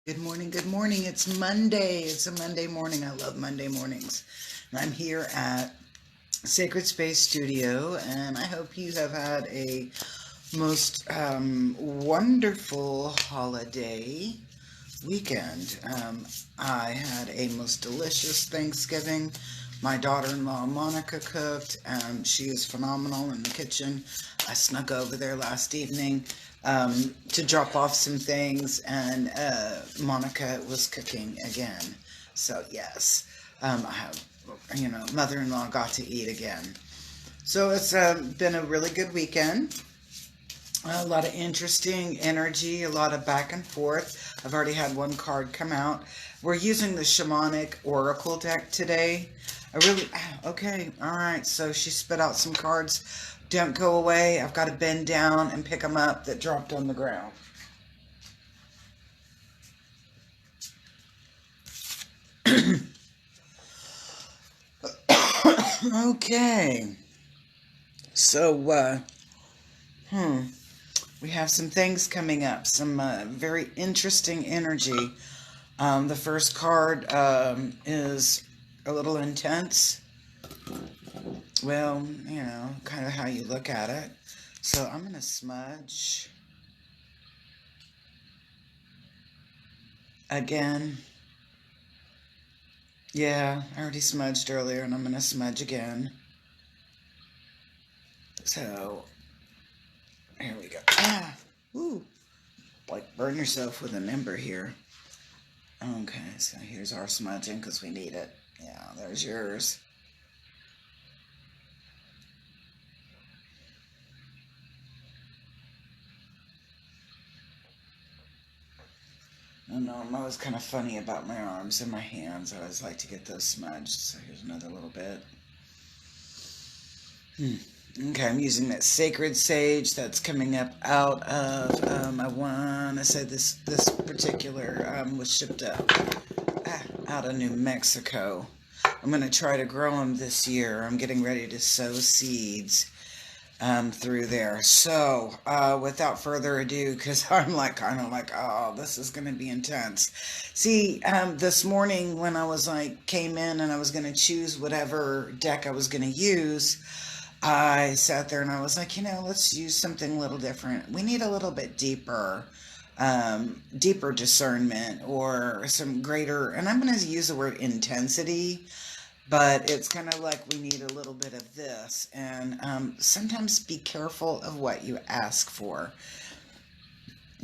Good morning, good morning. It's Monday. It's a Monday morning. I love Monday mornings. And I'm here at Sacred Space Studio, and I hope you have had a most wonderful holiday weekend. I had a most delicious Thanksgiving. My daughter-in-law Monica cooked. She is phenomenal in the kitchen. I snuck over there last evening to drop off some things, and Monica was cooking again. So yes, I have, mother-in-law got to eat again. So it's been a really good weekend. A lot of interesting energy, a lot of back and forth. I've already had one card come out. We're using the Shamanic Oracle deck today. Okay, all right. So she spit out some cards. Don't go away. I've got to bend down and pick them up that dropped on the ground. Okay. So, we have some things coming up, some very interesting energy. The first card is a little intense. Well, kind of how you look at it. So I'm going to smudge again. Yeah, I already smudged earlier, and I'm going to smudge again. So, here we go. Ah, ooh, like burn yourself with an ember here. Okay, so here's our smudging because we need it. Yeah, there's yours. I know, I'm always kind of funny about my arms and my hands. I always like to get those smudged. So here's another little bit. Okay, I'm using that sacred sage that's coming up out of, I want to say this particular was shipped up out of New Mexico. I'm going to try to grow them this year. I'm getting ready to sow seeds through there. So, without further ado, because I'm kind of like, oh, this is going to be intense. See, this morning when I was came in and I was going to choose whatever deck I was going to use, I sat there and I was like, let's use something a little different. We need a little bit deeper discernment or some greater, and I'm going to use the word intensity, but it's kind of like we need a little bit of this. And sometimes be careful of what you ask for,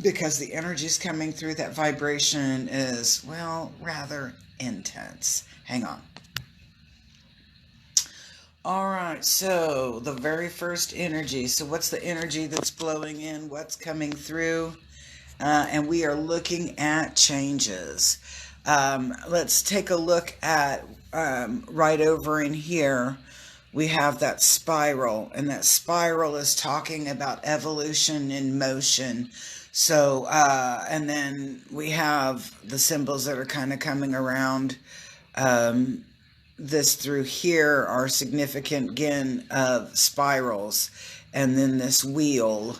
because the energy's coming through, that vibration is, well, rather intense. Hang on. All right, so the very first energy. So what's the energy that's blowing in? What's coming through? And we are looking at changes. Let's take a look at right over in here. We have that spiral, and that spiral is talking about evolution in motion. So, and then we have the symbols that are kind of coming around. This through here are significant again of spirals, and then this wheel,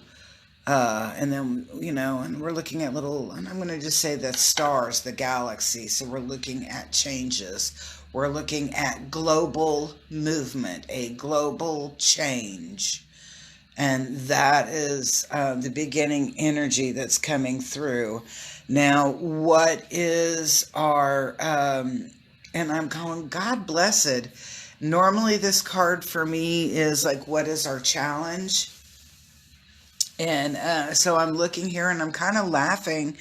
and then and we're looking at little, and I'm going to just say the stars, the galaxy. So we're looking at changes. We're looking at global movement, a global change, and that is the beginning energy that's coming through. Now, what is our and I'm calling God blessed. Normally, this card for me is like, what is our challenge? And so I'm looking here and I'm kind of laughing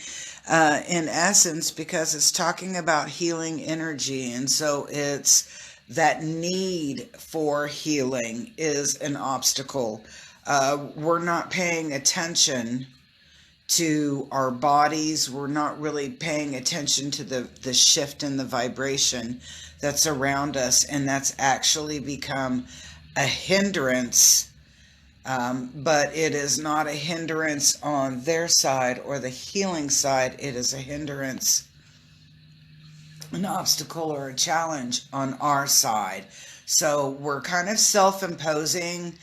in essence, because it's talking about healing energy. And so it's that need for healing is an obstacle. We're not paying attention to our bodies. We're not really paying attention to the shift in the vibration that's around us, and that's actually become a hindrance. But it is not a hindrance on their side or the healing side. It is a hindrance, an obstacle, or a challenge on our side. So we're kind of self-imposing,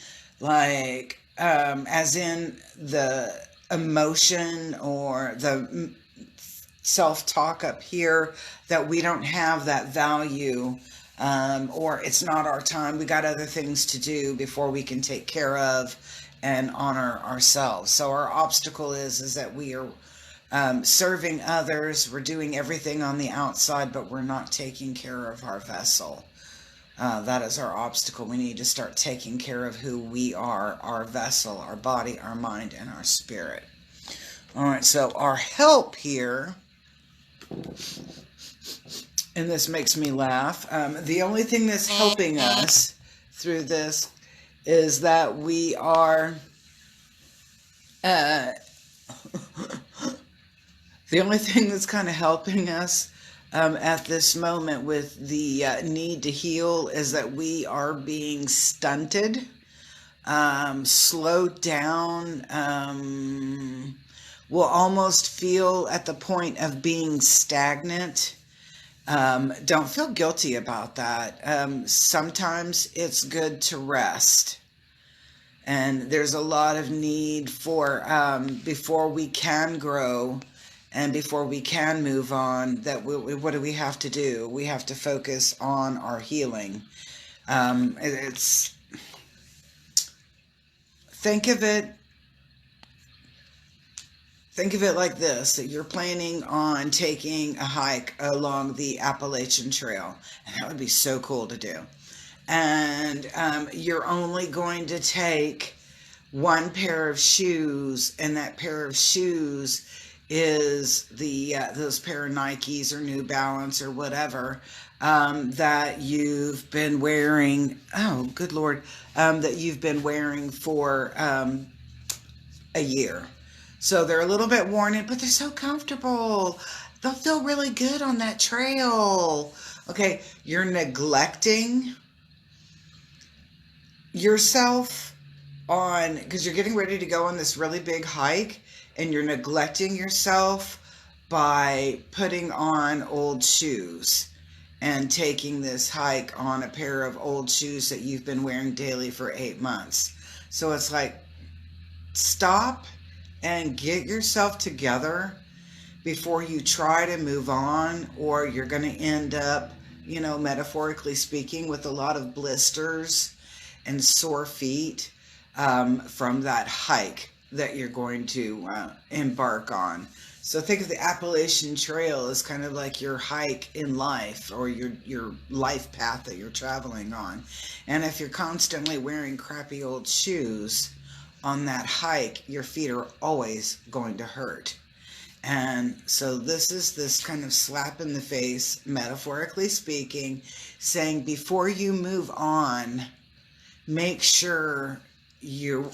as in the emotion or the self-talk up here that we don't have that value, or it's not our time. We got other things to do before we can take care of and honor ourselves. So our obstacle is that we are serving others. We're doing everything on the outside, but we're not taking care of our vessel. That is our obstacle. We need to start taking care of who we are, our vessel, our body, our mind, and our spirit. All right, so our help here, and this makes me laugh, the only thing that's helping us through this is that we are, the only thing that's kind of helping us at this moment with the need to heal is that we are being stunted, slowed down. We'll almost feel at the point of being stagnant. Don't feel guilty about that. Sometimes it's good to rest. And there's a lot of need for, before we can grow, and before we can move on, what do we have to do? We have to focus on our healing. Think of it like this, that you're planning on taking a hike along the Appalachian Trail. And that would be so cool to do. And you're only going to take one pair of shoes, and that pair of shoes is those pair of Nikes or New Balance or whatever that you've been wearing. Oh, good Lord, that you've been wearing for a year. So they're a little bit worn in, but they're so comfortable. They'll feel really good on that trail. Okay, you're neglecting yourself because you're getting ready to go on this really big hike, and you're neglecting yourself by putting on old shoes and taking this hike on a pair of old shoes that you've been wearing daily for 8 months. So it's like, stop and get yourself together before you try to move on, or you're going to end up, metaphorically speaking, with a lot of blisters and sore feet from that hike that you're going to embark on. So think of the Appalachian Trail as kind of like your hike in life, or your life path that you're traveling on. And if you're constantly wearing crappy old shoes on that hike, your feet are always going to hurt. And so this is this kind of slap in the face, metaphorically speaking, saying before you move on, make sure you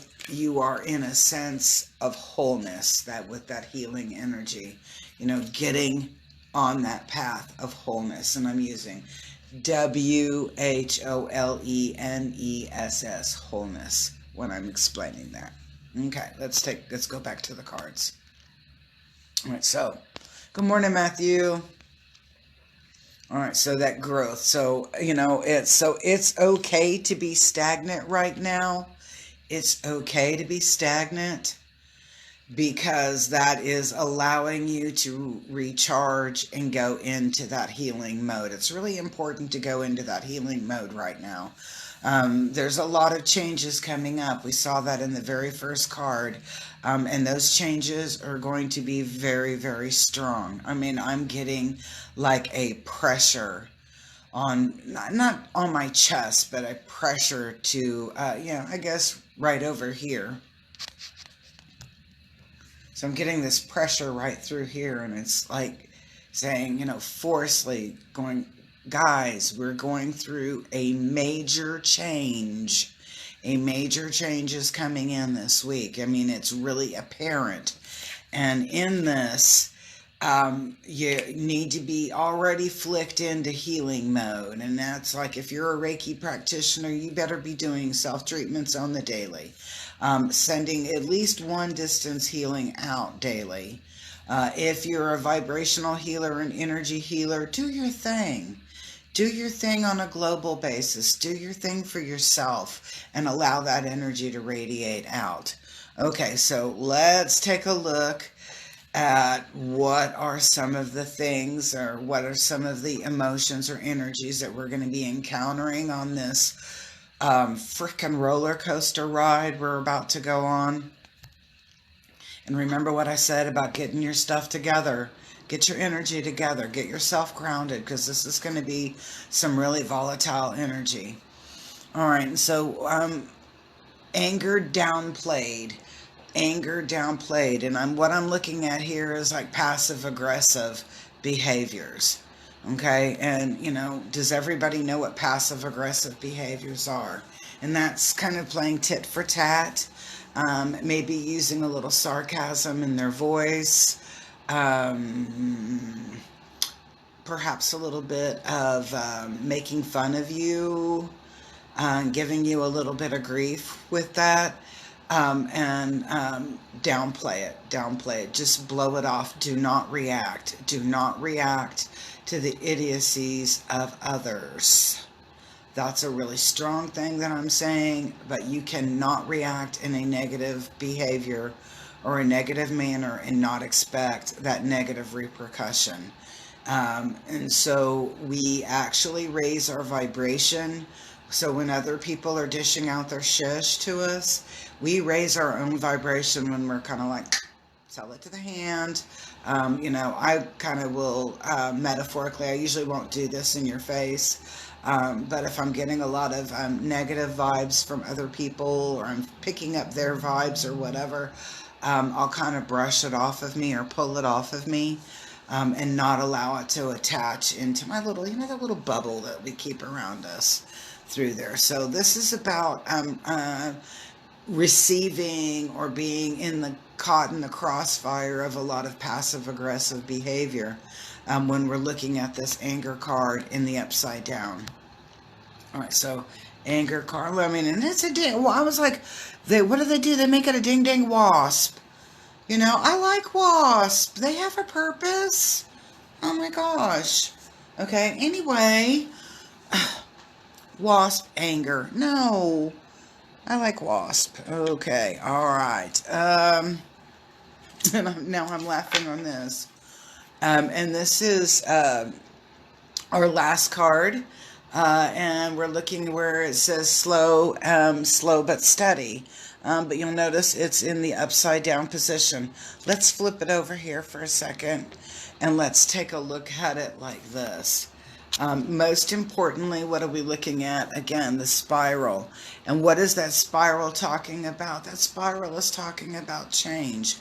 are in a sense of wholeness, that with that healing energy, getting on that path of wholeness. And I'm using WHOLENESS, wholeness, when I'm explaining that. Okay, let's go back to the cards. All right, so good morning, Matthew. All right, so that growth. So, it's okay to be stagnant right now. It's okay to be stagnant, because that is allowing you to recharge and go into that healing mode. It's really important to go into that healing mode right now. There's a lot of changes coming up. We saw that in the very first card. And those changes are going to be very, very strong. I mean, I'm getting like a pressure on, not on my chest, but a pressure to, I guess right over here. So I'm getting this pressure right through here, and it's like saying, forcefully going, guys, we're going through a major change. A major change is coming in this week. I mean, it's really apparent. And in this, you need to be already flicked into healing mode. And that's like, if you're a Reiki practitioner, you better be doing self-treatments on the daily. Sending at least one distance healing out daily. If you're a vibrational healer, an energy healer, do your thing. Do your thing on a global basis. Do your thing for yourself and allow that energy to radiate out. Okay, so let's take a look at what are some of the things or what are some of the emotions or energies that we're going to be encountering on this frickin' roller coaster ride we're about to go on. And remember what I said about getting your stuff together. Get your energy together. Get yourself grounded because this is going to be some really volatile energy. All right, so anger downplayed. Anger downplayed. And what I'm looking at here is like passive aggressive behaviors. Okay, and does everybody know what passive aggressive behaviors are? And that's kind of playing tit for tat, maybe using a little sarcasm in their voice, um, perhaps a little bit of making fun of you, giving you a little bit of grief with that, and downplay it, just blow it off. Do not react. Do not react to the idiocies of others. That's a really strong thing that I'm saying, but you cannot react in a negative behavior or a negative manner and not expect that negative repercussion. And so we actually raise our vibration. So when other people are dishing out their shush to us, we raise our own vibration when we're kind of like, sell it to the hand. I kind of will, metaphorically, I usually won't do this in your face. But if I'm getting a lot of negative vibes from other people or I'm picking up their vibes or whatever, I'll kind of brush it off of me or pull it off of me, and not allow it to attach into my little, that little bubble that we keep around us through there. So this is about receiving or being caught in the crossfire of a lot of passive aggressive behavior when we're looking at this anger card in the upside down. All right, so anger card. I mean, and it's a ding. Well, I was like, what do they do? They make it a ding dang wasp. I like wasp. They have a purpose. Oh my gosh. Okay. Anyway, wasp anger. No, I like wasp. Okay. All right. And now I'm laughing on this. And this is our last card. And we're looking where it says slow but steady. But you'll notice it's in the upside down position. Let's flip it over here for a second and let's take a look at it like this. Most importantly, what are we looking at? Again, the spiral. And what is that spiral talking about? That spiral is talking about change.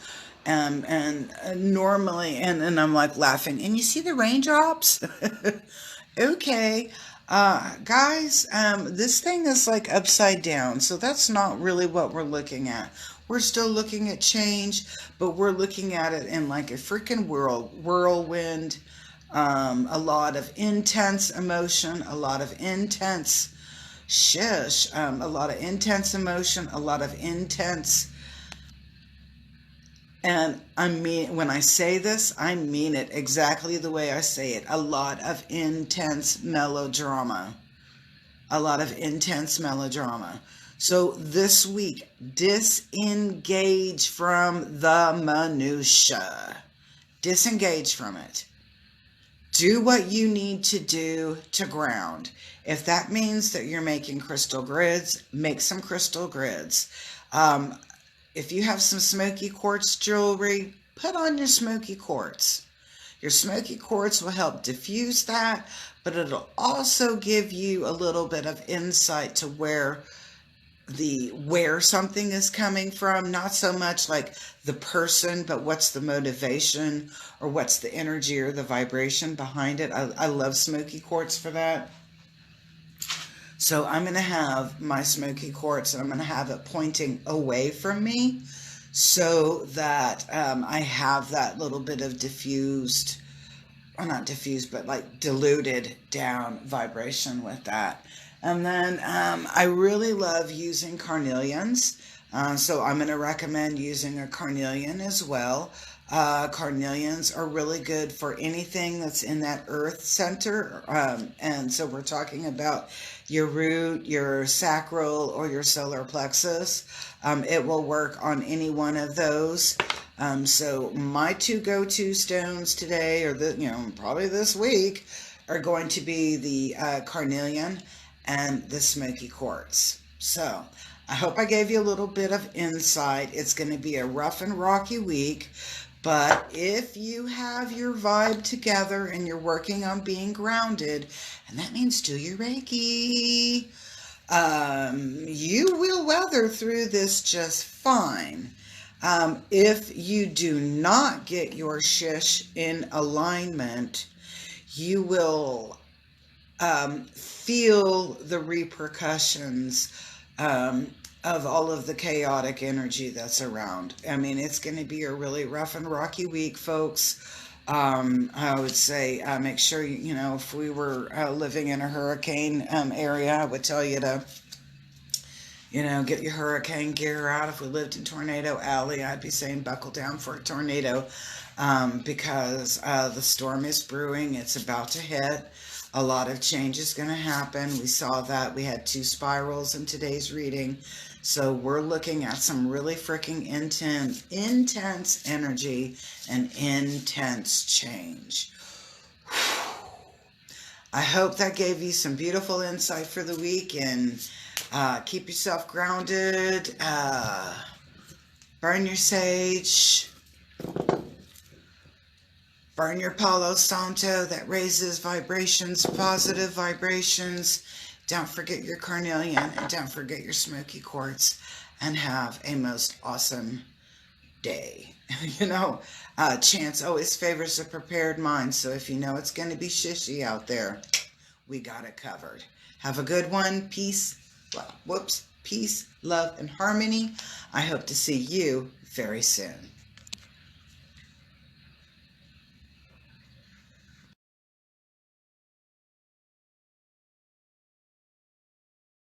And normally, and I'm like laughing, and you see the raindrops? Okay. Guys, this thing is like upside down, so that's not really what we're looking at. We're still looking at change, but we're looking at it in like a freaking whirlwind, a lot of intense emotion, a lot of intense a lot of intense emotion, a lot of intense. And when I say this, I mean it exactly the way I say it. A lot of intense melodrama. A lot of intense melodrama. So this week, disengage from the minutia. Disengage from it. Do what you need to do to ground. If that means that you're making crystal grids, make some crystal grids. If you have some smoky quartz jewelry, put on your smoky quartz. Your smoky quartz will help diffuse that, but it'll also give you a little bit of insight to where something is coming from. Not so much like the person, but what's the motivation or what's the energy or the vibration behind it. I love smoky quartz for that. So I'm going to have my smoky quartz and I'm going to have it pointing away from me so that I have that little bit of diffused, or not diffused, but like diluted down vibration with that. And then I really love using carnelians. So I'm going to recommend using a carnelian as well. Carnelians are really good for anything that's in that earth center. And so we're talking about your root, your sacral, or your solar plexus. It will work on any one of those. So my two go-to stones today, or probably this week, are going to be the carnelian and the smoky quartz. So I hope I gave you a little bit of insight. It's going to be a rough and rocky week, but if you have your vibe together and you're working on being grounded, and that means do your Reiki, you will weather through this just fine. If you do not get your shish in alignment, you will feel the repercussions of all of the chaotic energy that's around. I mean, it's going to be a really rough and rocky week, folks. I would say make sure, if we were living in a hurricane area, I would tell you to, get your hurricane gear out. If we lived in Tornado Alley, I'd be saying buckle down for a tornado because the storm is brewing. It's about to hit. A lot of change is going to happen. We saw that. We had 2 spirals in today's reading. So we're looking at some really freaking intense energy and intense change. I hope that gave you some beautiful insight for the week, and keep yourself grounded. Burn your sage. Burn your Palo Santo that raises vibrations, positive vibrations. Don't forget your carnelian, and don't forget your smoky quartz, and have a most awesome day. Chance always favors a prepared mind, so if you know it's going to be shishy out there, we got it covered. Have a good one. Peace, love, and harmony. I hope to see you very soon.